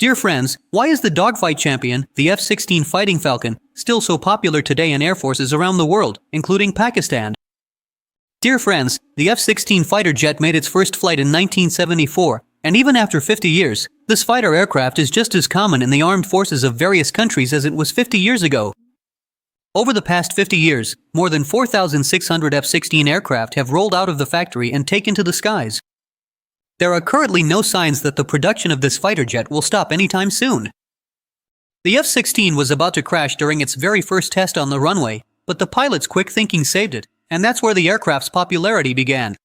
Dear friends, why is the dogfight champion, the F-16 Fighting Falcon, still so popular today in air forces around the world, including Pakistan? Dear friends, the F-16 fighter jet made its first flight in 1974, and even after 50 years, this fighter aircraft is just as common in the armed forces of various countries as it was 50 years ago. Over the past 50 years, more than 4,600 F-16 aircraft have rolled out of the factory and taken to the skies. There are currently no signs that the production of this fighter jet will stop anytime soon. The F-16 was about to crash during its very first test on the runway, but the pilot's quick thinking saved it, and that's where the aircraft's popularity began.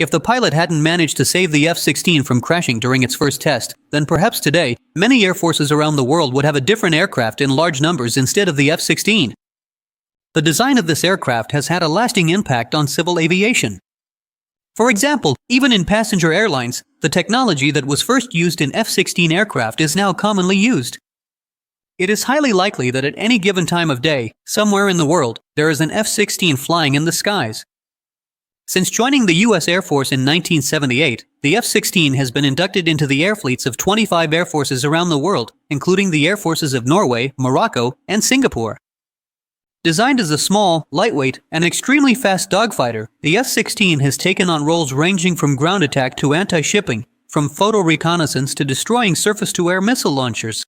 If the pilot hadn't managed to save the F-16 from crashing during its first test, then perhaps today, many air forces around the world would have a different aircraft in large numbers instead of the F-16. The design of this aircraft has had a lasting impact on civil aviation. For example, even in passenger airlines, the technology that was first used in F-16 aircraft is now commonly used. It is highly likely that at any given time of day, somewhere in the world, there is an F-16 flying in the skies. Since joining the U.S. Air Force in 1978, the F-16 has been inducted into the air fleets of 25 air forces around the world, including the air forces of Norway, Morocco, and Singapore. Designed as a small, lightweight, and extremely fast dogfighter, the F-16 has taken on roles ranging from ground attack to anti-shipping, from photo reconnaissance to destroying surface-to-air missile launchers.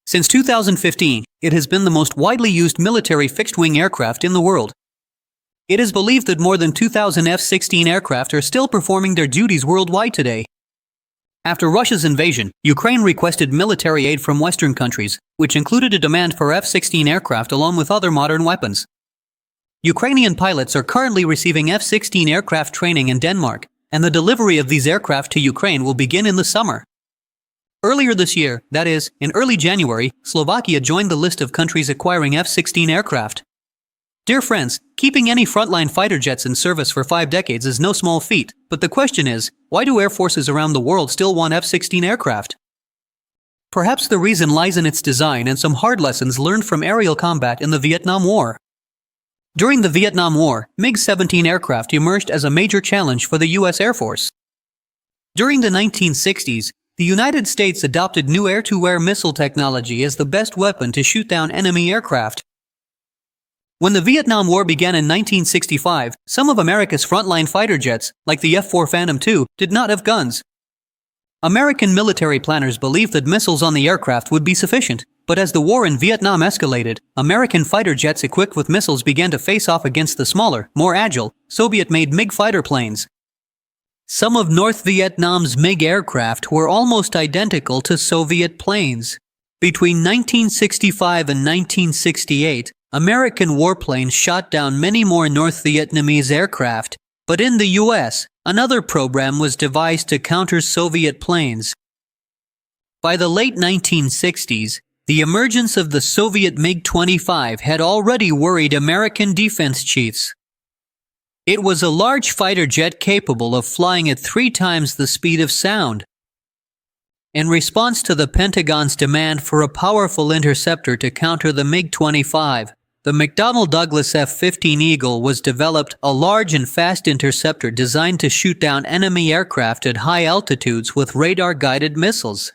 Since 2015, it has been the most widely used military fixed-wing aircraft in the world. It is believed that more than 2,000 F-16 aircraft are still performing their duties worldwide today. After Russia's invasion, Ukraine requested military aid from Western countries, which included a demand for F-16 aircraft along with other modern weapons. Ukrainian pilots are currently receiving F-16 aircraft training in Denmark, and the delivery of these aircraft to Ukraine will begin in the summer. Earlier this year, that is, in early January, Slovakia joined the list of countries acquiring F-16 aircraft. Dear friends, keeping any frontline fighter jets in service for 5 decades is no small feat, but the question is, why do air forces around the world still want F-16 aircraft? Perhaps the reason lies in its design and some hard lessons learned from aerial combat in the Vietnam War. During the Vietnam War, MiG-17 aircraft emerged as a major challenge for the U.S. Air Force. During the 1960s, the United States adopted new air-to-air missile technology as the best weapon to shoot down enemy aircraft. When the Vietnam War began in 1965, some of America's frontline fighter jets, like the F-4 Phantom II, did not have guns. American military planners believed that missiles on the aircraft would be sufficient, but as the war in Vietnam escalated, American fighter jets equipped with missiles began to face off against the smaller, more agile, Soviet-made MiG fighter planes. Some of North Vietnam's MiG aircraft were almost identical to Soviet planes. Between 1965 and 1968, American warplanes shot down many more North Vietnamese aircraft, but in the U.S., another program was devised to counter Soviet planes. By the late 1960s, the emergence of the Soviet MiG-25 had already worried American defense chiefs. It was a large fighter jet capable of flying at 3 times the speed of sound. In response to the Pentagon's demand for a powerful interceptor to counter the MiG-25, the McDonnell Douglas F-15 Eagle was developed, a large and fast interceptor designed to shoot down enemy aircraft at high altitudes with radar-guided missiles.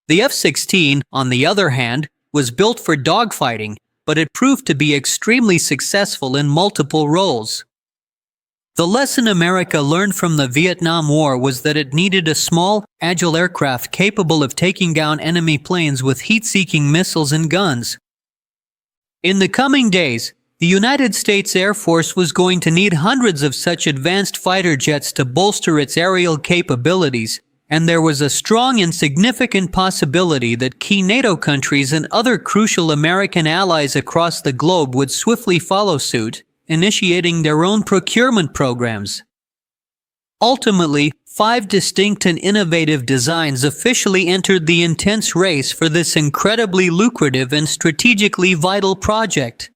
The F-16, on the other hand, was built for dogfighting, but it proved to be extremely successful in multiple roles. The lesson America learned from the Vietnam War was that it needed a small, agile aircraft capable of taking down enemy planes with heat-seeking missiles and guns. In the coming days, the United States Air Force was going to need hundreds of such advanced fighter jets to bolster its aerial capabilities, and there was a strong and significant possibility that key NATO countries and other crucial American allies across the globe would swiftly follow suit, initiating their own procurement programs. Ultimately, 5 distinct and innovative designs officially entered the intense race for this incredibly lucrative and strategically vital project.